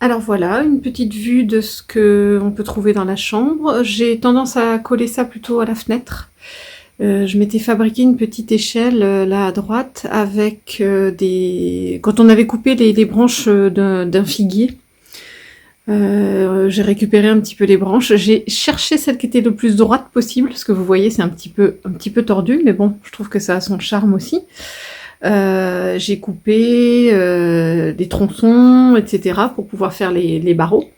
Alors voilà, une petite vue de ce qu'on peut trouver dans la chambre. J'ai tendance à coller ça plutôt à la fenêtre. Je m'étais fabriqué une petite échelle là à droite avec des... Quand on avait coupé les branches d'un figuier, j'ai récupéré un petit peu les branches. J'ai cherché celle qui était le plus droite possible, parce que vous voyez c'est un petit peu tordu, mais bon, je trouve que ça a son charme aussi. J'ai coupé des tronçons, etc. pour pouvoir faire les barreaux.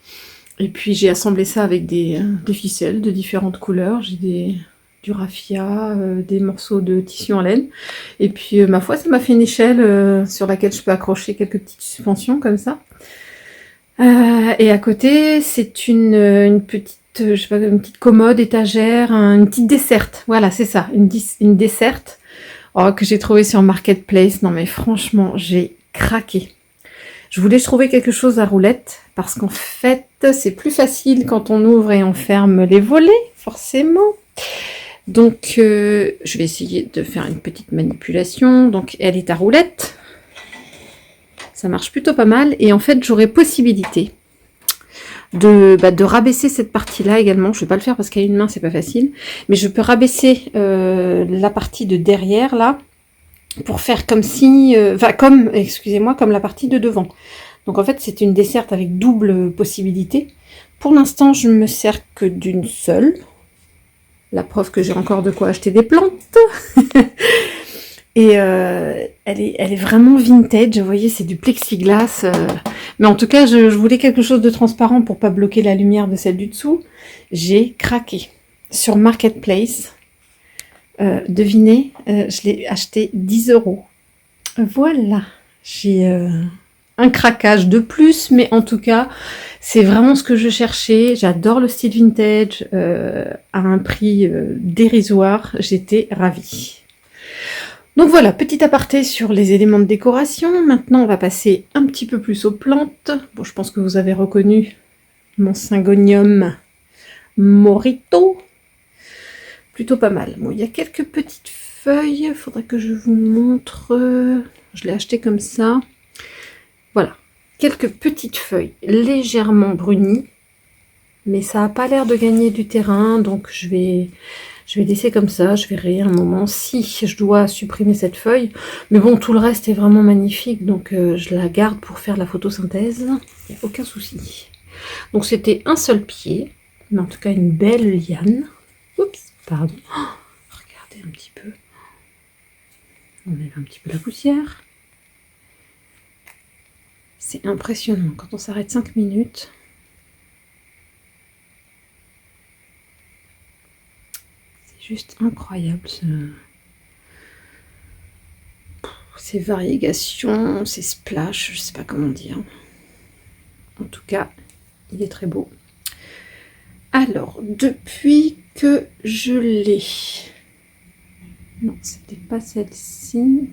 Et puis j'ai assemblé ça avec des ficelles de différentes couleurs. J'ai du raffia, des morceaux de tissu en laine. Et puis ma foi, ça m'a fait une échelle sur laquelle je peux accrocher quelques petites suspensions comme ça. Et à côté, c'est une petite, je sais pas, une petite commode, étagère, une petite desserte. Voilà, c'est ça, une desserte. Oh, que j'ai trouvé sur Marketplace. Non mais franchement, j'ai craqué. Je voulais trouver quelque chose à roulette, parce qu'en fait, c'est plus facile quand on ouvre et on ferme les volets, forcément. Donc, je vais essayer de faire une petite manipulation. Donc, elle est à roulette. Ça marche plutôt pas mal. Et en fait, j'aurais possibilité de rabaisser cette partie-là également. Je vais pas le faire parce qu'à une main, c'est pas facile. Mais je peux rabaisser la partie de derrière, là, pour faire comme si... excusez-moi, comme la partie de devant. Donc en fait, c'est une desserte avec double possibilité. Pour l'instant, je me sers que d'une seule. La preuve que j'ai encore de quoi acheter des plantes. Et elle est vraiment vintage. Vous voyez, c'est du plexiglas. Mais en tout cas, je voulais quelque chose de transparent pour pas bloquer la lumière de celle du dessous. J'ai craqué. Sur Marketplace, devinez, je l'ai acheté 10 €. Voilà. J'ai un craquage de plus, mais en tout cas, c'est vraiment ce que je cherchais. J'adore le style vintage à un prix dérisoire. J'étais ravie. Donc voilà, petit aparté sur les éléments de décoration. Maintenant, on va passer un petit peu plus aux plantes. Bon, je pense que vous avez reconnu mon Syngonium Morito. Plutôt pas mal. Bon, il y a quelques petites feuilles. Il faudrait que je vous montre. Je l'ai acheté comme ça. Voilà. Quelques petites feuilles légèrement brunies. Mais ça n'a pas l'air de gagner du terrain. Donc je vais laisser comme ça, je verrai un moment si je dois supprimer cette feuille. Mais bon, tout le reste est vraiment magnifique, donc je la garde pour faire la photosynthèse. Il n'y a aucun souci. Donc c'était un seul pied, mais en tout cas une belle liane. Oups, pardon. Oh, regardez un petit peu. On enlève un petit peu la poussière. C'est impressionnant, quand on s'arrête 5 minutes... Juste incroyable ces variégations, ces splashes, je sais pas comment dire. En tout cas, il est très beau. Alors, depuis que je l'ai... Non, c'était pas celle-ci.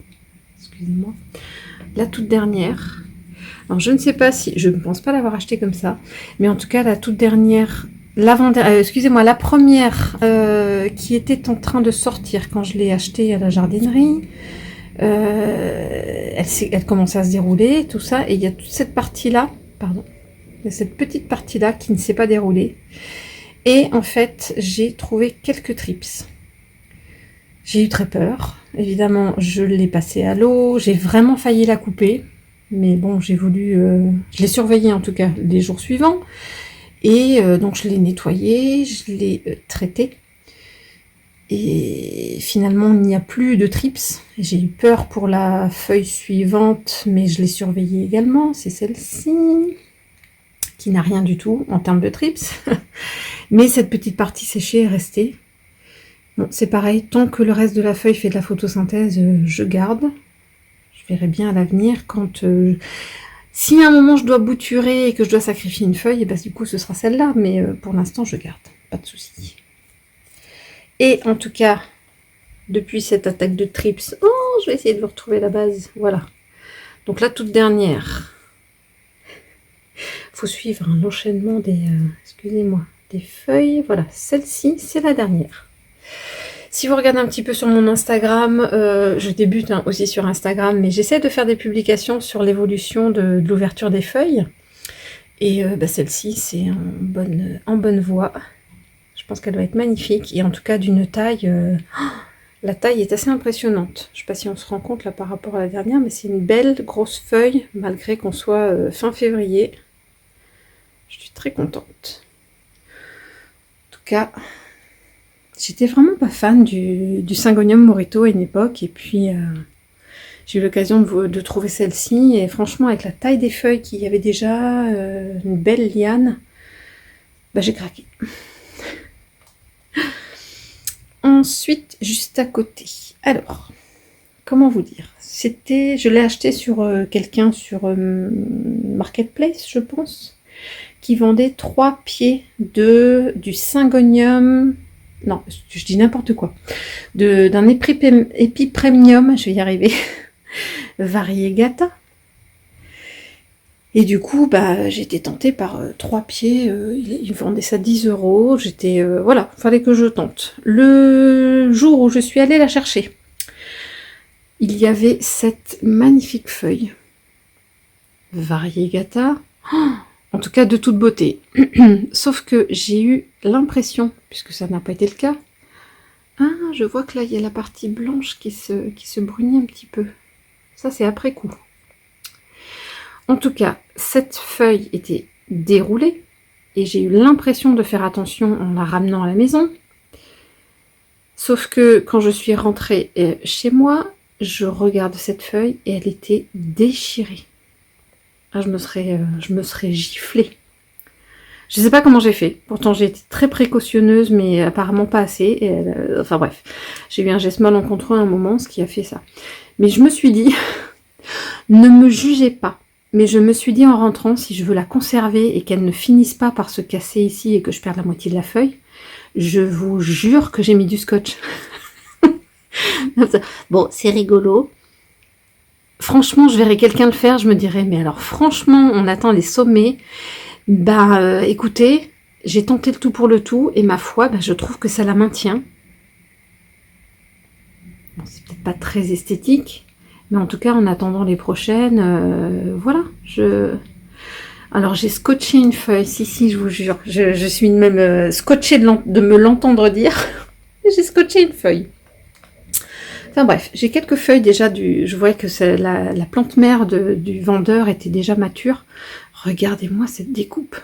Excusez-moi. La toute dernière. Alors, je ne sais pas si... Je ne pense pas l'avoir achetée comme ça. Mais en tout cas, la toute dernière... excusez-moi, la première qui était en train de sortir quand je l'ai achetée à la jardinerie, elle commençait à se dérouler, tout ça, et il y a toute cette partie-là, pardon, il y a cette petite partie-là qui ne s'est pas déroulée, et en fait, j'ai trouvé quelques trips. J'ai eu très peur, évidemment, je l'ai passée à l'eau, j'ai vraiment failli la couper, mais bon, j'ai voulu, je l'ai surveillée en tout cas les jours suivants. Et donc je l'ai nettoyé, je l'ai traité. Et finalement, il n'y a plus de trips. J'ai eu peur pour la feuille suivante, mais je l'ai surveillée également. C'est celle-ci, qui n'a rien du tout en termes de trips. Mais cette petite partie séchée est restée. Bon, c'est pareil, tant que le reste de la feuille fait de la photosynthèse, je garde. Je verrai bien à l'avenir quand... Si à un moment je dois bouturer et que je dois sacrifier une feuille, et ben, du coup ce sera celle-là, mais pour l'instant je garde, pas de souci. Et en tout cas, depuis cette attaque de trips, oh, je vais essayer de vous retrouver la base, voilà. Donc la toute dernière, faut suivre l'enchaînement des, excusez-moi, des feuilles, voilà, celle-ci c'est la dernière. Si vous regardez un petit peu sur mon Instagram, je débute aussi sur Instagram, mais j'essaie de faire des publications sur l'évolution de l'ouverture des feuilles. Et celle-ci, c'est en bonne voie. Je pense qu'elle va être magnifique. Et en tout cas, d'une taille... la taille est assez impressionnante. Je ne sais pas si on se rend compte là par rapport à la dernière, mais c'est une belle grosse feuille, malgré qu'on soit fin février. Je suis très contente. En tout cas, j'étais vraiment pas fan du Syngonium Morito à une époque. Et puis, j'ai eu l'occasion de trouver celle-ci. Et franchement, avec la taille des feuilles qu'il y avait déjà, une belle liane, j'ai craqué. Ensuite, juste à côté. Alors, comment vous dire? Je l'ai acheté sur quelqu'un sur Marketplace, je pense, qui vendait 3 pieds du Syngonium. Non, je dis n'importe quoi. D'un épi premium, je vais y arriver, variegata. Et du coup, j'ai été tentée par 3 pieds, ils vendaient ça 10 €, voilà, fallait que je tente. Le jour où je suis allée la chercher, il y avait cette magnifique feuille, variegata, en tout cas de toute beauté. Sauf que j'ai eu l'impression, puisque ça n'a pas été le cas, je vois que là il y a la partie blanche qui se brunit un petit peu. Ça c'est après coup. En tout cas, cette feuille était déroulée et j'ai eu l'impression de faire attention en la ramenant à la maison. Sauf que quand je suis rentrée chez moi, je regarde cette feuille et elle était déchirée. Je me serais giflée. Je ne sais pas comment j'ai fait. Pourtant, j'ai été très précautionneuse, mais apparemment pas assez. Enfin bref, j'ai eu un geste malencontreux à un moment, ce qui a fait ça. Mais je me suis dit, ne me jugez pas. Mais je me suis dit en rentrant, si je veux la conserver et qu'elle ne finisse pas par se casser ici et que je perde la moitié de la feuille, je vous jure que j'ai mis du scotch. Bon, c'est rigolo. Franchement, je verrais quelqu'un le faire, je me dirais, mais alors franchement, on attend les sommets. Écoutez, j'ai tenté le tout pour le tout et ma foi, je trouve que ça la maintient. Bon, c'est peut-être pas très esthétique. Mais en tout cas, en attendant les prochaines, voilà. Alors, j'ai scotché une feuille. Si, je vous jure. Je suis même scotchée de me l'entendre dire. J'ai scotché une feuille. Enfin bref, j'ai quelques feuilles déjà je voyais que la plante mère du vendeur était déjà mature. Regardez-moi cette découpe.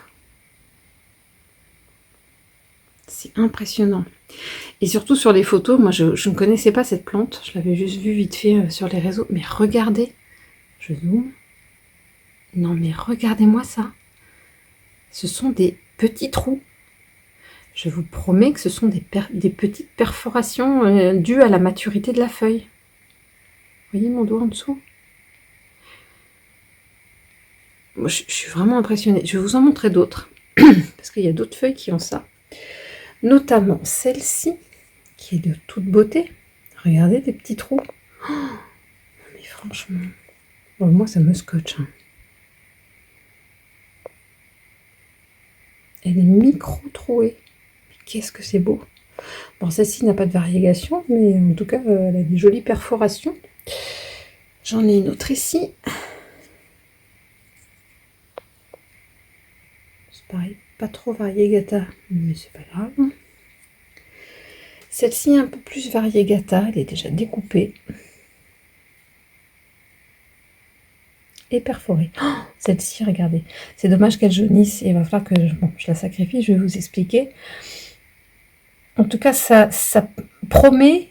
C'est impressionnant. Et surtout sur les photos, moi je ne connaissais pas cette plante, je l'avais juste vue vite fait sur les réseaux, mais regardez, je zoome, non mais regardez-moi ça, ce sont des petits trous, je vous promets que ce sont des petites perforations dues à la maturité de la feuille. Vous voyez mon doigt en dessous? Moi je suis vraiment impressionnée, je vais vous en montrer d'autres, parce qu'il y a d'autres feuilles qui ont ça, notamment celle-ci, qui est de toute beauté. Regardez des petits trous. Oh, mais franchement, bon, moi ça me scotche. Elle est micro-trouée. Qu'est-ce que c'est beau. Bon, celle-ci n'a pas de variégation, mais en tout cas, elle a des jolies perforations. J'en ai une autre ici. C'est pareil, pas trop variegata, mais c'est pas grave. Celle-ci est un peu plus variegata, elle est déjà découpée. Et perforée. Oh, celle-ci, regardez. C'est dommage qu'elle jaunisse et il va falloir que je la sacrifie, je vais vous expliquer. En tout cas, ça promet,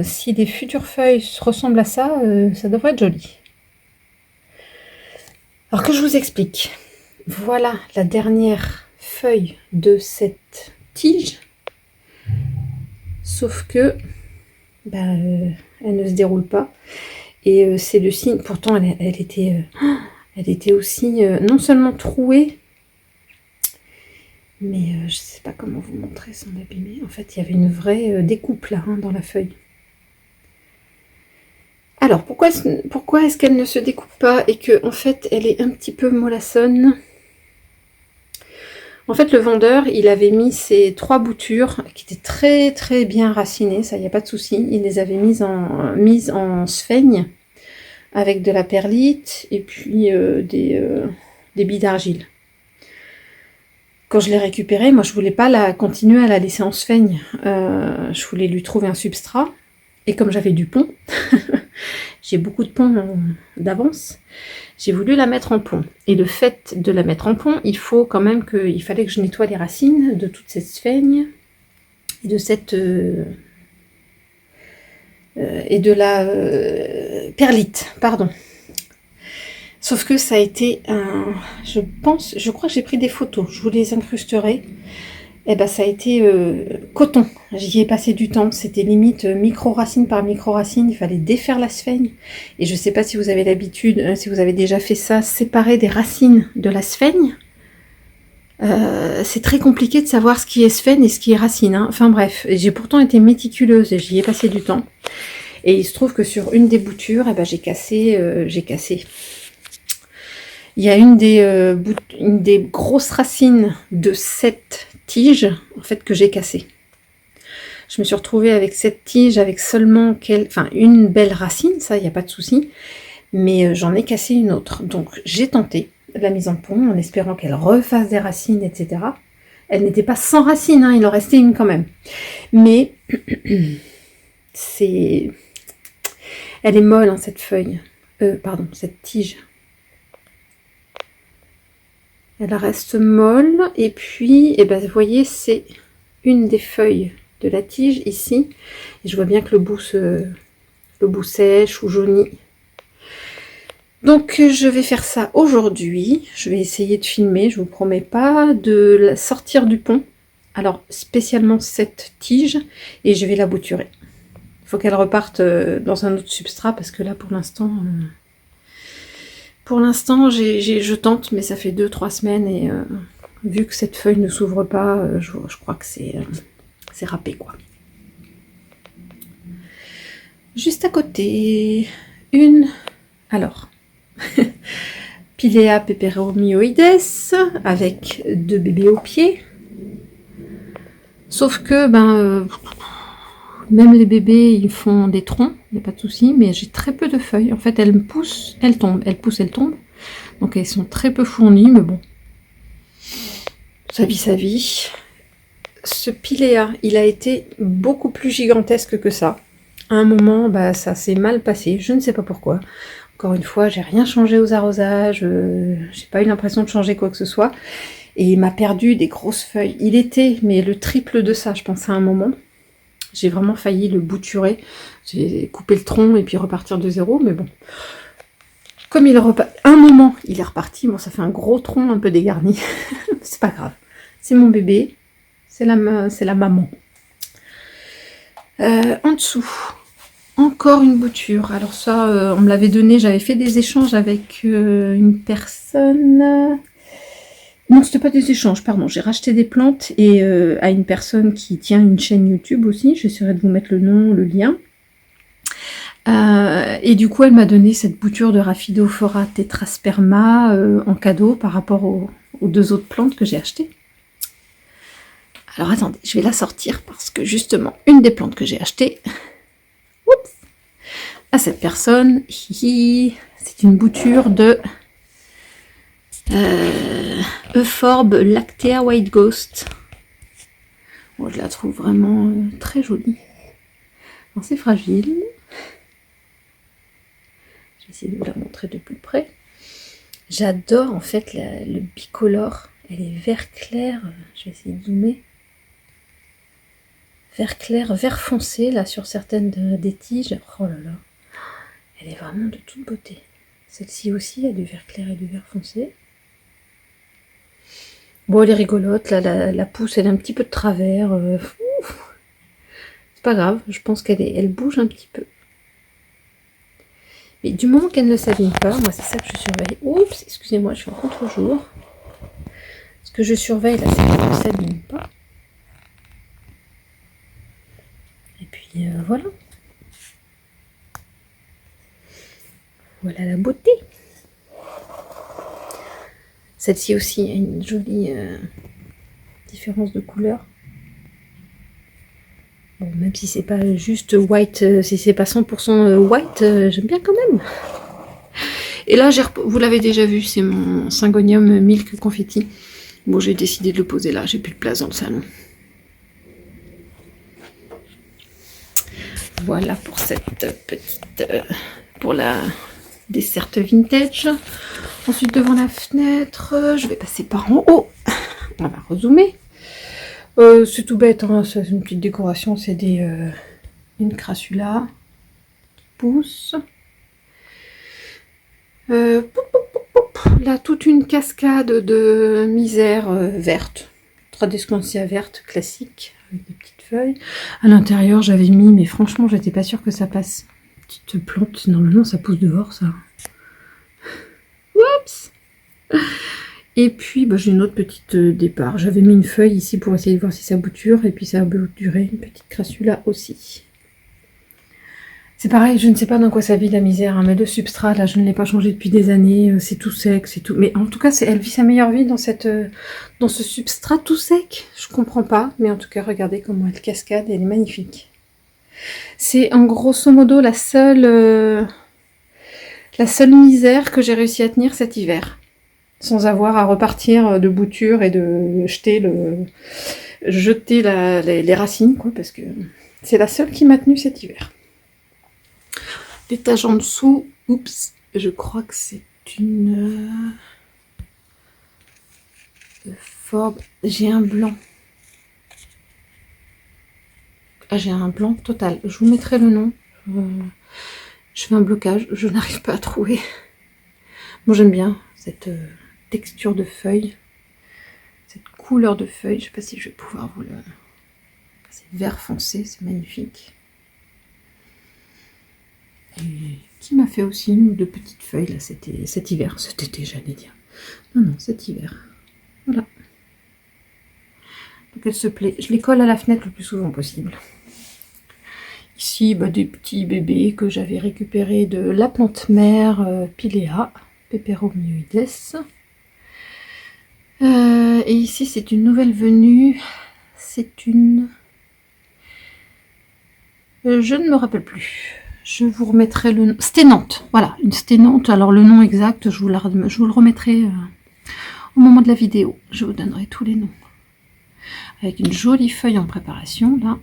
si des futures feuilles ressemblent à ça, ça devrait être joli. Alors que je vous explique. Voilà la dernière feuille de cette tige. Sauf que elle ne se déroule pas. Et c'est le signe, pourtant elle était aussi non seulement trouée, mais je ne sais pas comment vous montrer sans l'abîmer. En fait, il y avait une vraie découpe là dans la feuille. Alors, pourquoi est-ce qu'elle ne se découpe pas et que en fait elle est un petit peu mollassonne? En fait, le vendeur, il avait mis ces 3 boutures qui étaient très très bien racinées, ça, il n'y a pas de souci. Il les avait mises en sphaigne avec de la perlite et puis des billes d'argile. Quand je l'ai récupérée, moi je voulais pas la continuer à la laisser en sphaigne. Je voulais lui trouver un substrat. Et comme j'avais du pont, j'ai beaucoup de pont d'avance, j'ai voulu la mettre en pont. Et le fait de la mettre en pont, il fallait que je nettoie les racines de toute cette sphaigne et de cette et de la perlite, pardon. Sauf que ça a été je crois que j'ai pris des photos, je vous les incrusterai. Et ben ça a été coton. J'y ai passé du temps. C'était limite micro-racine par micro-racine. Il fallait défaire la sphaigne. Et je ne sais pas si vous avez l'habitude, si vous avez déjà fait ça, séparer des racines de la sphaigne. C'est très compliqué de savoir ce qui est sphaigne et ce qui est racine. Hein. Enfin bref, j'ai pourtant été méticuleuse et j'y ai passé du temps. Et il se trouve que sur une des boutures, eh ben, j'ai cassé. Il y a une des grosses racines de cette tige, en fait, que j'ai cassée. Je me suis retrouvée avec cette tige, avec seulement une belle racine, ça, il n'y a pas de souci. Mais j'en ai cassé une autre. Donc, j'ai tenté la mise en pont, en espérant qu'elle refasse des racines, etc. Elle n'était pas sans racines, hein, il en restait une quand même. Mais, elle est molle, hein, cette feuille. Cette tige. Elle reste molle, et puis, vous voyez, c'est une des feuilles de la tige ici, et je vois bien que le bout sèche ou jaunit. Donc je vais faire ça aujourd'hui, je vais essayer de filmer, je vous promets pas de la sortir du pont, alors spécialement cette tige, et je vais la bouturer. Il faut qu'elle reparte dans un autre substrat, parce que là pour l'instant... je tente, mais ça fait 2-3 semaines et vu que cette feuille ne s'ouvre pas, je crois que c'est râpé, quoi. Juste à côté, Pilea peperomioides avec 2 bébés au pied. Sauf que, même les bébés, ils font des troncs, il n'y a pas de souci, mais j'ai très peu de feuilles. En fait, elles poussent, elles tombent, elles poussent, elles tombent. Donc elles sont très peu fournies, mais bon. Sa vie. Ce Pilea, il a été beaucoup plus gigantesque que ça. À un moment, ça s'est mal passé, je ne sais pas pourquoi. Encore une fois, j'ai rien changé aux arrosages, j'ai pas eu l'impression de changer quoi que ce soit. Et il m'a perdu des grosses feuilles. Il était, mais le triple de ça, je pense, à un moment. J'ai vraiment failli le bouturer. J'ai coupé le tronc et puis repartir de zéro, mais bon. Comme un moment, il est reparti. Bon, ça fait un gros tronc un peu dégarni. C'est pas grave. C'est mon bébé. C'est la maman. En dessous, encore une bouture. Alors ça, on me l'avait donné. J'avais fait des échanges avec une personne... Non, c'était pas des échanges, pardon. J'ai racheté des plantes et à une personne qui tient une chaîne YouTube aussi. J'essaierai de vous mettre le nom, le lien. Et du coup, elle m'a donné cette bouture de Rhaphidophora tetrasperma en cadeau par rapport aux 2 autres plantes que j'ai achetées. Alors attendez, je vais la sortir parce que justement, une des plantes que j'ai achetées, oups, à cette personne, c'est une bouture de Euphorbe Lactea White Ghost. Bon, je la trouve vraiment très jolie. Bon, c'est fragile. Je vais essayer de vous la montrer de plus près. J'adore en fait le bicolore. Elle est vert clair. Je vais essayer de zoomer. Vert clair, vert foncé là sur certaines des tiges. Oh là là. Elle est vraiment de toute beauté. Celle-ci aussi a du vert clair et du vert foncé. Bon, elle est rigolote, là, la pousse, elle est un petit peu de travers. C'est pas grave, je pense elle bouge un petit peu. Mais du moment qu'elle ne s'abîme pas, moi c'est ça que je surveille. Oups, excusez-moi, je suis en contre-jour. Ce que je surveille là, c'est qu'elle ne s'abîme pas. Et puis voilà. Voilà la beauté. Celle-ci aussi a une jolie différence de couleur. Bon, même si c'est pas juste white, si c'est pas 100% white, j'aime bien quand même. Et là, vous l'avez déjà vu, c'est mon Syngonium Milk Confetti. Bon, j'ai décidé de le poser là, j'ai plus de place dans le salon. Voilà pour cette petite... pour la desserte vintage. Ensuite, devant la fenêtre, je vais passer par en haut. On va rezoomer. C'est tout bête, hein, c'est une petite décoration, c'est une crassula qui pousse. Là, toute une cascade de misère verte, Tradescantia verte classique, avec des petites feuilles. À l'intérieur, j'avais mis, mais franchement, j'étais pas sûre que ça passe. Petite plante, normalement, ça pousse dehors, ça. Oups! Et puis, bah, j'ai une autre petite départ. J'avais mis une feuille ici pour essayer de voir si ça bouture, et puis ça a bouturé, une petite crassula aussi. C'est pareil, je ne sais pas dans quoi ça vit la misère, hein, mais le substrat, là, je ne l'ai pas changé depuis des années, c'est tout sec, c'est tout... Mais en tout cas, elle vit sa meilleure vie dans ce substrat tout sec. Je comprends pas, mais en tout cas, regardez comment elle cascade, elle est magnifique. C'est en grosso modo la seule misère que j'ai réussi à tenir cet hiver, sans avoir à repartir de bouture et de jeter les racines, quoi, parce que c'est la seule qui m'a tenu cet hiver. L'étage en dessous, oups, je crois que c'est une Forbes. J'ai un blanc. Ah, j'ai un blanc total. Je vous mettrai le nom. Je fais un blocage, je n'arrive pas à trouver. Moi, j'aime bien cette texture de feuille, cette couleur de feuille. Je sais pas si je vais pouvoir vous le... C'est vert foncé, c'est magnifique. Et qui m'a fait aussi une ou deux petites feuilles là cet hiver, cet été j'allais dire. Non, cet hiver. Voilà. Donc elle se plaît. Je les colle à la fenêtre le plus souvent possible. Ici, bah, des petits bébés que j'avais récupérés de la plante mère Pilea, Peperomioides. Et ici, c'est une nouvelle venue. C'est une... je ne me rappelle plus. Je vous remettrai le nom. Sténante, voilà, une sténante. Alors le nom exact, je vous le remettrai au moment de la vidéo. Je vous donnerai tous les noms. Avec une jolie feuille en préparation, là.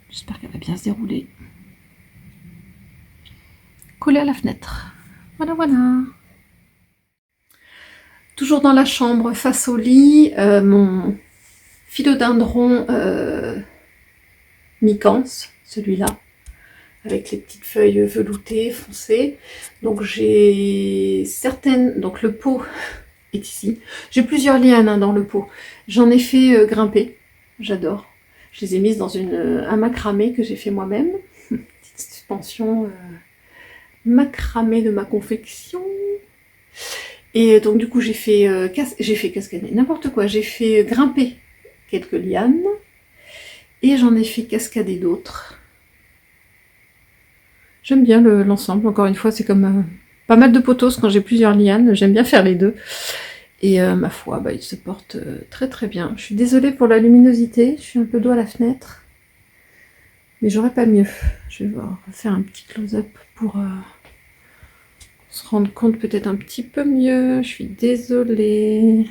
J'espère qu'elle va bien se dérouler. Collée à la fenêtre. Voilà, voilà. Toujours dans la chambre, face au lit, mon philodendron micans, celui-là, avec les petites feuilles veloutées, foncées. Donc j'ai certaines... Donc le pot est ici. J'ai plusieurs lianes hein, dans le pot. J'en ai fait grimper. J'adore. Je les ai mises dans un macramé que j'ai fait moi-même. Petite suspension macramé de ma confection. Et donc du coup j'ai fait cascader n'importe quoi. J'ai fait grimper quelques lianes. Et j'en ai fait cascader d'autres. J'aime bien l'ensemble. Encore une fois, c'est comme pas mal de potos quand j'ai plusieurs lianes. J'aime bien faire les deux. Et ma foi, bah, ils se portent très très bien. Je suis désolée pour la luminosité. Je suis un peu dos à la fenêtre. Mais j'aurais pas mieux. Je vais faire un petit close-up pour se rendre compte peut-être un petit peu mieux. Je suis désolée.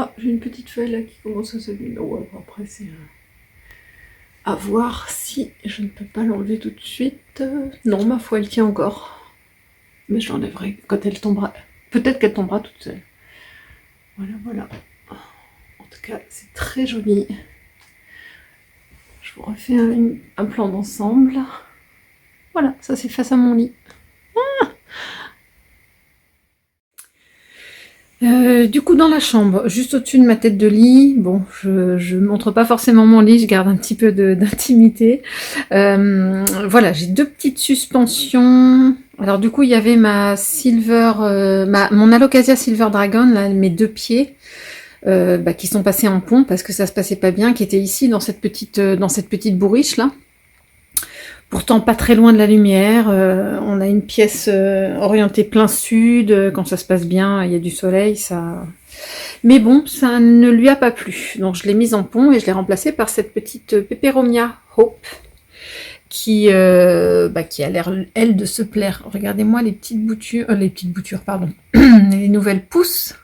Ah, j'ai une petite feuille là qui commence à se... Oh, après c'est à voir si je ne peux pas l'enlever tout de suite. Non, ma foi, elle tient encore. Mais je l'enlèverai quand elle tombera. Peut-être qu'elle tombera toute seule. Voilà, voilà. En tout cas, c'est très joli. Je vous refais un plan d'ensemble. Voilà, ça c'est face à mon lit. Du coup dans la chambre, juste au-dessus de ma tête de lit, bon je montre pas forcément mon lit, je garde un petit peu d'intimité. Voilà, j'ai deux petites suspensions. Alors du coup il y avait ma mon Alocasia Silver Dragon, là, mes deux pieds, qui sont passés en pont parce que ça se passait pas bien, qui étaient ici dans cette petite bourriche là. Pourtant pas très loin de la lumière, on a une pièce orientée plein sud, quand ça se passe bien, il y a du soleil, ça... Mais bon, ça ne lui a pas plu, donc je l'ai mise en pont et je l'ai remplacée par cette petite Peperomia Hope, qui a l'air, elle, de se plaire. Regardez-moi les petites boutures, pardon, les nouvelles pousses.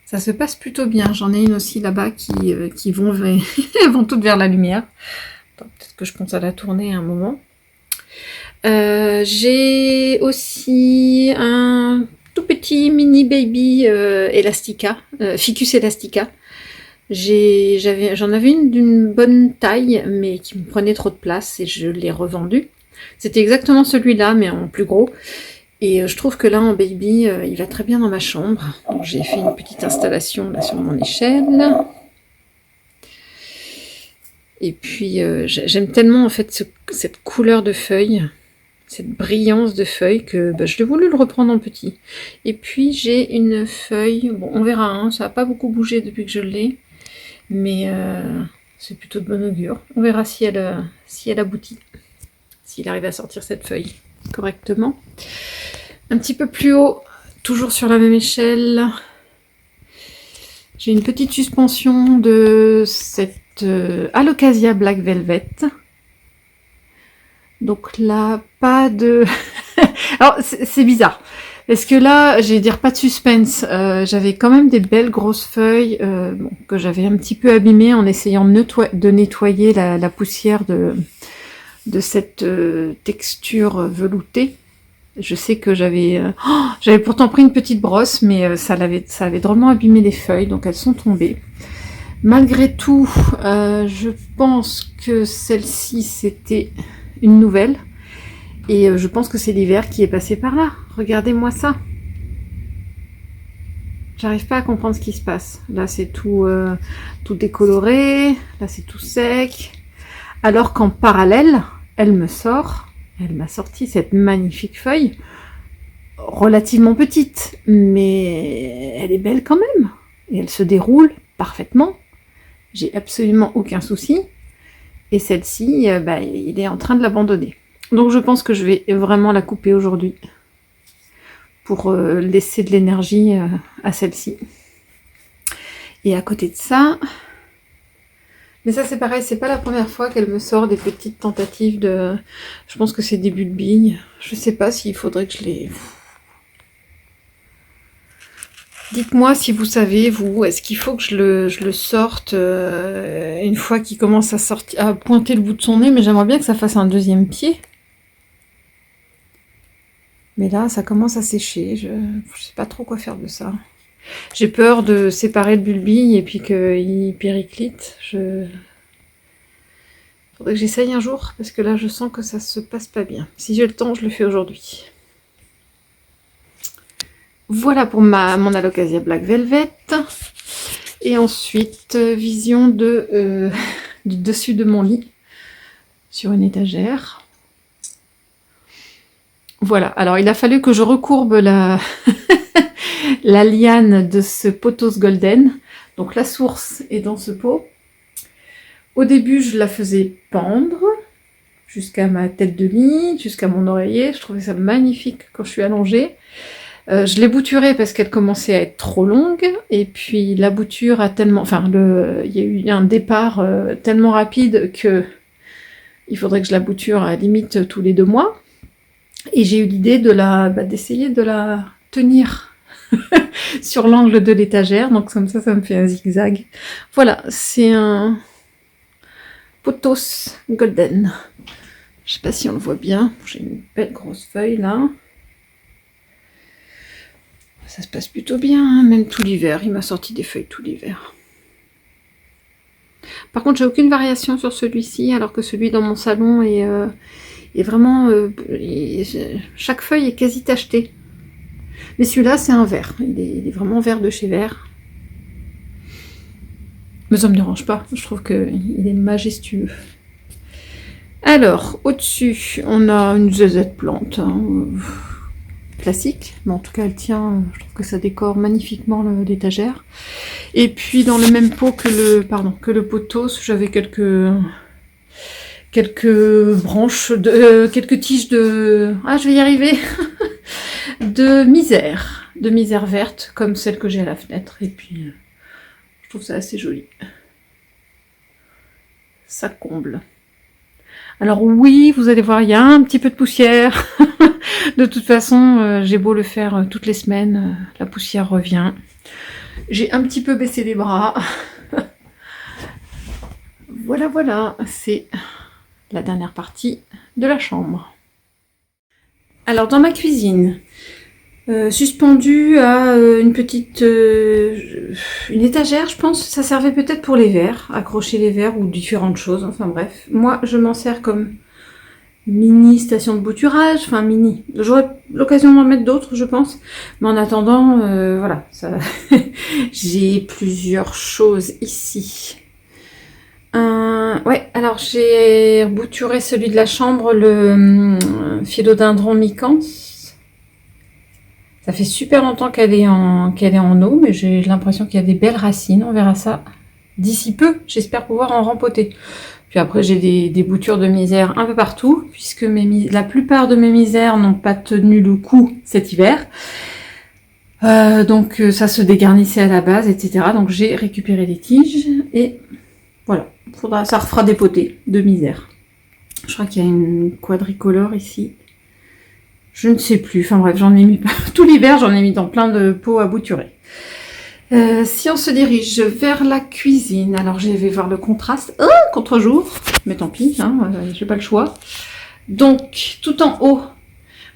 Ça se passe plutôt bien. J'en ai une aussi là-bas qui vont, vont toutes vers la lumière. Peut-être que je pense à la tourner à un moment. J'ai aussi un tout petit mini baby Elastica, Ficus Elastica. J'en avais une d'une bonne taille, mais qui me prenait trop de place et je l'ai revendu. C'était exactement celui-là, mais en plus gros. Et je trouve que là, en baby, il va très bien dans ma chambre. J'ai fait une petite installation là sur mon échelle. Et puis, j'aime tellement en fait cette couleur de feuilles, cette brillance de feuilles, que je l'ai voulu le reprendre en petit. Et puis, j'ai une feuille, bon, on verra, hein, ça n'a pas beaucoup bougé depuis que je l'ai, mais c'est plutôt de bon augure. On verra si elle aboutit, s'il arrive à sortir cette feuille correctement. Un petit peu plus haut, toujours sur la même échelle, j'ai une petite suspension de cette Alocasia Black Velvet. Donc là, pas de... Alors, c'est bizarre. Parce que là, je vais dire pas de suspense. J'avais quand même des belles grosses feuilles que j'avais un petit peu abîmées en essayant de nettoyer la poussière de cette texture veloutée. Je sais que j'avais pourtant pris une petite brosse, mais ça avait drôlement abîmé les feuilles, donc elles sont tombées. Malgré tout, je pense que celle-ci, c'était une nouvelle. Et je pense que c'est l'hiver qui est passé par là. Regardez-moi ça. J'arrive pas à comprendre ce qui se passe. Là, c'est tout décoloré. Là, c'est tout sec. Alors qu'en parallèle, elle m'a sorti cette magnifique feuille, relativement petite, mais elle est belle quand même. Et elle se déroule parfaitement. J'ai absolument aucun souci. Et celle-ci, il est en train de l'abandonner. Donc je pense que je vais vraiment la couper aujourd'hui pour laisser de l'énergie à celle-ci. Et à côté de ça, mais ça c'est pareil, c'est pas la première fois qu'elle me sort des petites tentatives de... Je pense que c'est des bulbilles. Je sais pas s'il faudrait que je les... Dites-moi si vous savez, vous, est-ce qu'il faut que je le sorte une fois qu'il commence à pointer le bout de son nez, mais j'aimerais bien que ça fasse un deuxième pied. Mais là, ça commence à sécher, je sais pas trop quoi faire de ça. J'ai peur de séparer le bulbille et puis qu'il périclite. Faudrait que j'essaye un jour, parce que là, je sens que ça se passe pas bien. Si j'ai le temps, je le fais aujourd'hui. Voilà pour mon Alocasia Black Velvet. Et ensuite, vision du dessus de mon lit, sur une étagère. Voilà, alors il a fallu que je recourbe la liane de ce pothos golden. Donc la source est dans ce pot. Au début, je la faisais pendre jusqu'à ma tête de lit, jusqu'à mon oreiller. Je trouvais ça magnifique quand je suis allongée. Je l'ai bouturée parce qu'elle commençait à être trop longue. Et puis la bouture a tellement... Enfin, il y a eu un départ tellement rapide que il faudrait que je la bouture à la limite tous les 2 mois. Et j'ai eu l'idée d'essayer de la tenir sur l'angle de l'étagère. Donc comme ça me fait un zigzag. Voilà, c'est un pothos golden. Je sais pas si on le voit bien. J'ai une belle grosse feuille là. Ça se passe plutôt bien, hein, même tout l'hiver. Il m'a sorti des feuilles tout l'hiver. Par contre, j'ai aucune variation sur celui-ci, alors que celui dans mon salon est vraiment... chaque feuille est quasi tachetée. Mais celui-là, c'est un vert. Il est vraiment vert de chez Vert. Mais ça ne me dérange pas. Je trouve qu'il est majestueux. Alors, au-dessus, on a une zézette plante. Hein, classique. Mais en tout cas, elle tient... Je trouve que ça décore magnifiquement l'étagère. Et puis, dans le même pot que le pothos, j'avais quelques branches, quelques tiges de... Ah, je vais y arriver. de misère verte, comme celle que j'ai à la fenêtre. Et puis, je trouve ça assez joli. Ça comble. Alors oui, vous allez voir, il y a un petit peu de poussière. De toute façon, j'ai beau le faire toutes les semaines, la poussière revient. J'ai un petit peu baissé les bras. Voilà, voilà, c'est la dernière partie de la chambre. Alors dans ma cuisine, suspendue à une petite une étagère, je pense, ça servait peut-être pour les verres, accrocher les verres ou différentes choses, enfin bref. Moi, je m'en sers comme mini station de bouturage, enfin mini. J'aurai l'occasion d'en mettre d'autres, je pense. Mais en attendant, voilà, ça... j'ai plusieurs choses ici. Ouais, alors j'ai bouturé celui de la chambre, le philodendron micans. Ça fait super longtemps qu'elle est en eau, mais j'ai l'impression qu'il y a des belles racines. On verra ça d'ici peu. J'espère pouvoir en rempoter. Puis après, j'ai des boutures de misère un peu partout, puisque la plupart de mes misères n'ont pas tenu le coup cet hiver. Donc ça se dégarnissait à la base, etc. Donc j'ai récupéré les tiges et voilà. Ça refera des potées de misère. Je crois qu'il y a une quadricolore ici. Je ne sais plus. Enfin bref, j'en ai mis tout l'hiver, j'en ai mis dans plein de pots à bouturer. Si on se dirige vers la cuisine, alors je vais voir le contraste. Oh, contre-jour, mais tant pis, hein, j'ai pas le choix. Donc, tout en haut,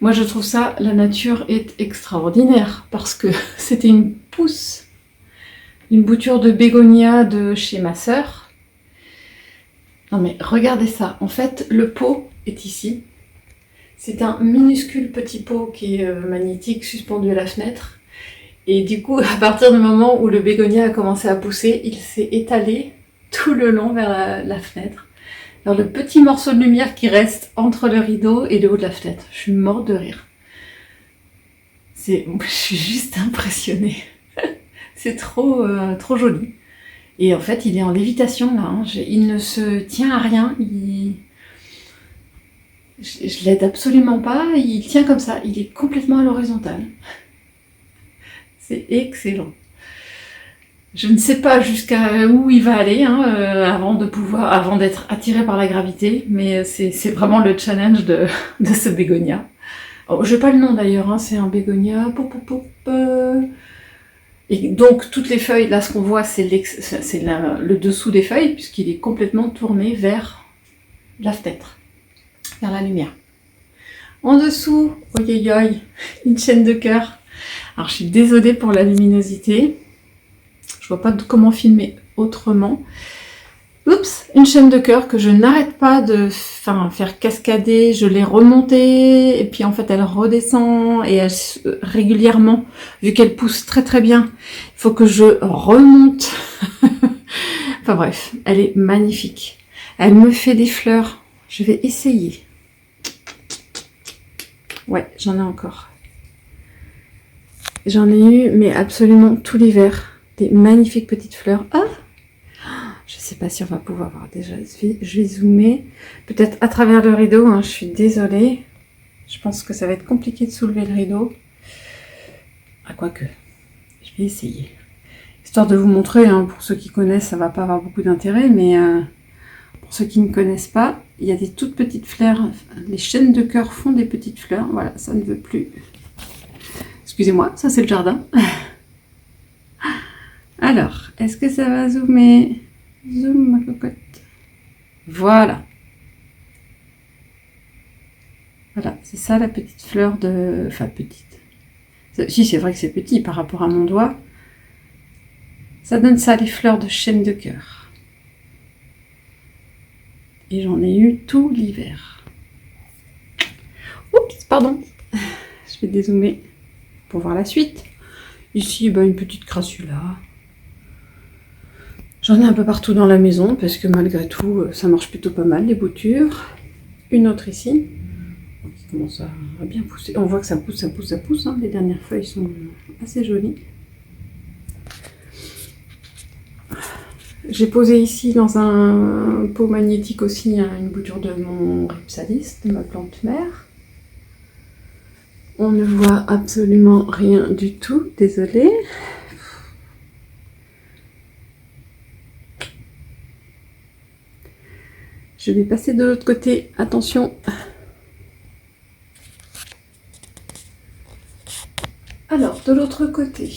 moi je trouve ça, la nature est extraordinaire parce que c'était une pousse, une bouture de bégonia de chez ma sœur. Non mais regardez ça, en fait le pot est ici. C'est un minuscule petit pot qui est magnétique suspendu à la fenêtre. Et du coup, à partir du moment où le bégonia a commencé à pousser, il s'est étalé tout le long vers la fenêtre. Alors le petit morceau de lumière qui reste entre le rideau et le haut de la fenêtre. Je suis morte de rire. Je suis juste impressionnée. C'est trop joli. Et en fait, il est en lévitation là. Hein. Il ne se tient à rien. Je l'aide absolument pas. Il tient comme ça. Il est complètement à l'horizontale. C'est excellent. Je ne sais pas jusqu'à où il va aller hein, avant d'être attiré par la gravité, mais c'est vraiment le challenge de ce bégonia. Oh, je n'ai pas le nom d'ailleurs, hein, c'est un bégonia. Et donc toutes les feuilles, là ce qu'on voit c'est le dessous des feuilles puisqu'il est complètement tourné vers la fenêtre, vers la lumière. En dessous, une chaîne de cœur. Alors je suis désolée pour la luminosité, je vois pas comment filmer autrement. Oups, une chaîne de cœur que je n'arrête pas de faire cascader, je l'ai remontée et puis en fait elle redescend et régulièrement, vu qu'elle pousse très très bien, il faut que je remonte. Enfin bref, elle est magnifique. Elle me fait des fleurs, je vais essayer. Ouais, j'en ai encore. J'en ai eu, mais absolument tout l'hiver. Des magnifiques petites fleurs. Ah! Je sais pas si on va pouvoir voir déjà. Je vais zoomer. Peut-être à travers le rideau. Hein, je suis désolée. Je pense que ça va être compliqué de soulever le rideau. Ah, quoique. Je vais essayer. Histoire de vous montrer. Hein, pour ceux qui connaissent, ça va pas avoir beaucoup d'intérêt. Mais pour ceux qui ne connaissent pas, il y a des toutes petites fleurs. Les chaînes de cœur font des petites fleurs. Voilà, ça ne veut plus. Excusez-moi, ça c'est le jardin. Alors, est-ce que ça va zoomer? Zoom ma cocotte. Voilà. Voilà, c'est ça la petite fleur de... Enfin, petite. Si, c'est vrai que c'est petit par rapport à mon doigt. Ça donne ça, les fleurs de chêne de cœur. Et j'en ai eu tout l'hiver. Oups, pardon. Je vais dézoomer pour voir la suite. Ici, une petite crassula. J'en ai un peu partout dans la maison parce que malgré tout, ça marche plutôt pas mal, les boutures. Une autre ici, qui commence à bien pousser. On voit que ça pousse, ça pousse, ça pousse. Hein. Les dernières feuilles sont assez jolies. J'ai posé ici dans un pot magnétique aussi une bouture de mon Ripsalis, de ma plante mère. On ne voit absolument rien du tout, désolée. Je vais passer de l'autre côté, attention. Alors, de l'autre côté,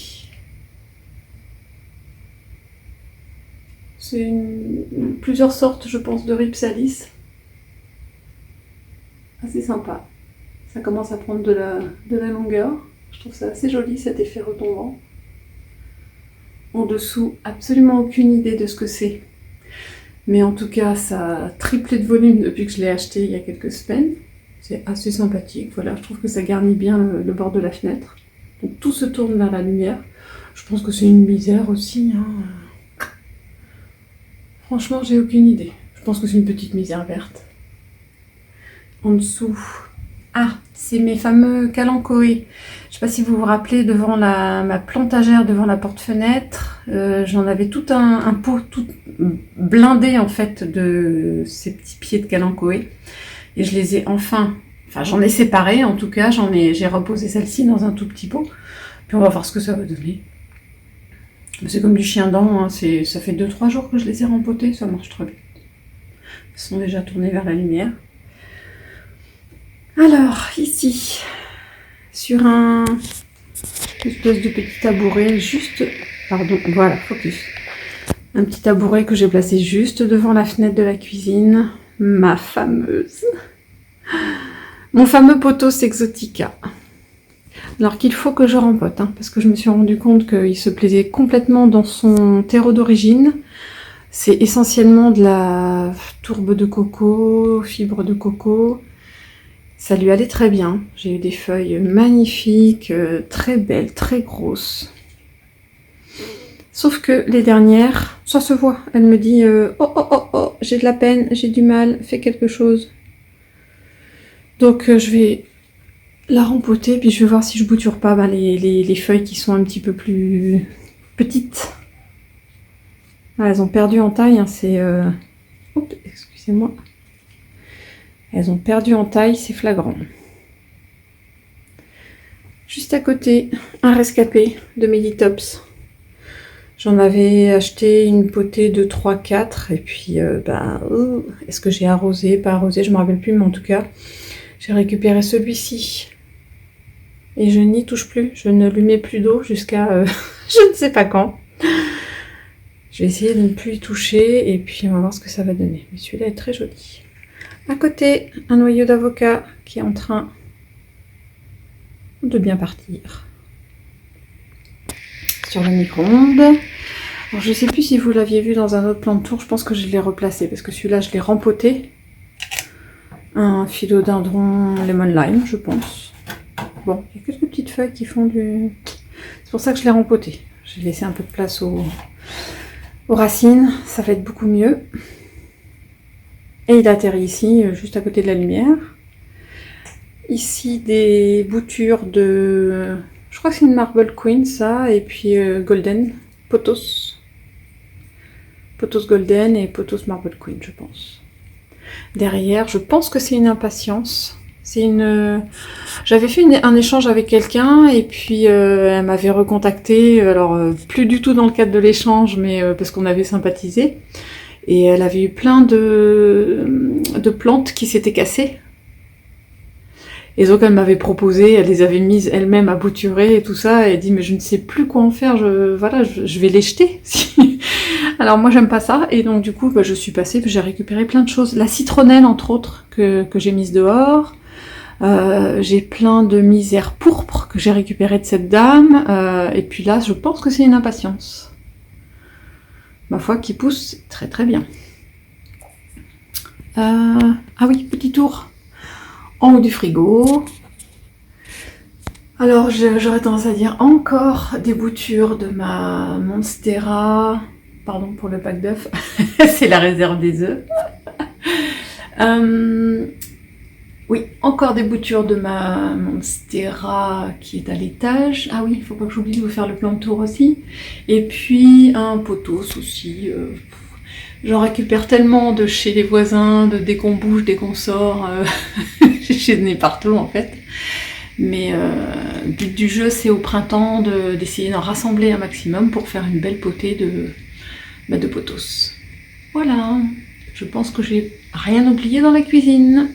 c'est plusieurs sortes, je pense, de Rhipsalis. Assez sympa. Ça commence à prendre de la longueur. Je trouve ça assez joli, cet effet retombant. En dessous, absolument aucune idée de ce que c'est. Mais en tout cas, ça a triplé de volume depuis que je l'ai acheté il y a quelques semaines. C'est assez sympathique. Voilà, je trouve que ça garnit bien le bord de la fenêtre. Donc tout se tourne vers la lumière. Je pense que c'est une misère aussi. Hein. Franchement, j'ai aucune idée. Je pense que c'est une petite misère verte. En dessous... Ah, c'est mes fameux calanchoés. Je sais pas si vous vous rappelez, devant ma plantagère, devant la porte-fenêtre, j'en avais tout un pot tout blindé en fait de ces petits pieds de calanchoé. Et je les ai enfin j'en ai séparé en tout cas, j'ai reposé celle-ci dans un tout petit pot. Puis on va voir ce que ça va donner. C'est comme du chien-dent, hein, ça fait 2-3 jours que je les ai rempotés, ça marche très bien. Ils sont déjà tournés vers la lumière. Alors, ici, sur un espèce de petit tabouret, juste... Pardon, voilà, focus. Un petit tabouret que j'ai placé juste devant la fenêtre de la cuisine. Ma fameuse... Mon fameux Pothos Exotica. Alors qu'il faut que je rempote, hein, parce que je me suis rendu compte qu'il se plaisait complètement dans son terreau d'origine. C'est essentiellement de la tourbe de coco, fibre de coco... Ça lui allait très bien. J'ai eu des feuilles magnifiques, très belles, très grosses. Sauf que les dernières, ça se voit. Elle me dit oh, j'ai de la peine, j'ai du mal, fais quelque chose. Donc je vais la rempoter, puis je vais voir si je bouture pas les feuilles qui sont un petit peu plus petites. Ah, elles ont perdu en taille, hein, c'est... Oups, excusez-moi. Elles ont perdu en taille, c'est flagrant. Juste à côté, un rescapé de Meditops. J'en avais acheté une potée de 3-4 et puis est-ce que j'ai arrosé, pas arrosé, je ne me rappelle plus, mais en tout cas, j'ai récupéré celui-ci. Et je n'y touche plus, je ne lui mets plus d'eau jusqu'à je ne sais pas quand. Je vais essayer de ne plus y toucher et puis on va voir ce que ça va donner. Mais celui-là est très joli. À côté, un noyau d'avocat qui est en train de bien partir sur le micro-ondes. Alors, je ne sais plus si vous l'aviez vu dans un autre plan de tour, je pense que je l'ai replacé parce que celui-là, je l'ai rempoté. Un philodendron lemon lime, je pense. Bon, il y a quelques petites feuilles qui font du... C'est pour ça que je l'ai rempoté. J'ai laissé un peu de place aux racines, ça va être beaucoup mieux. Et il atterrit ici, juste à côté de la lumière. Ici, des boutures de... Je crois que c'est une Marble Queen, ça. Et puis Golden, Pothos. Pothos Golden et Pothos Marble Queen, je pense. Derrière, je pense que c'est une impatience. C'est une... J'avais fait un échange avec quelqu'un et puis elle m'avait recontacté. Alors, plus du tout dans le cadre de l'échange, mais parce qu'on avait sympathisé. Et elle avait eu plein de plantes qui s'étaient cassées. Et donc elle m'avait proposé, elle les avait mises elle-même à bouturer et tout ça. Et elle dit mais je ne sais plus quoi en faire, je vais les jeter. Alors moi j'aime pas ça. Et donc du coup je suis passée, j'ai récupéré plein de choses. La citronnelle entre autres que j'ai mise dehors. J'ai plein de misères pourpres que j'ai récupérées de cette dame. Et puis là je pense que c'est une impatience. Ma foi, qui pousse très très bien. Ah oui, petit tour en haut du frigo. Alors, j'aurais tendance à dire encore des boutures de ma Monstera. Pardon pour le pack d'œufs, c'est la réserve des œufs. Oui, encore des boutures de ma Monstera qui est à l'étage. Ah oui, il ne faut pas que j'oublie de vous faire le plan de tour aussi. Et puis un pothos aussi. J'en récupère tellement de chez les voisins, dès qu'on bouge, dès qu'on sort. J'ai donné partout en fait. Mais le but du jeu, c'est au printemps d'essayer d'en rassembler un maximum pour faire une belle potée de pothos. Voilà, je pense que j'ai Rien oublié dans la cuisine.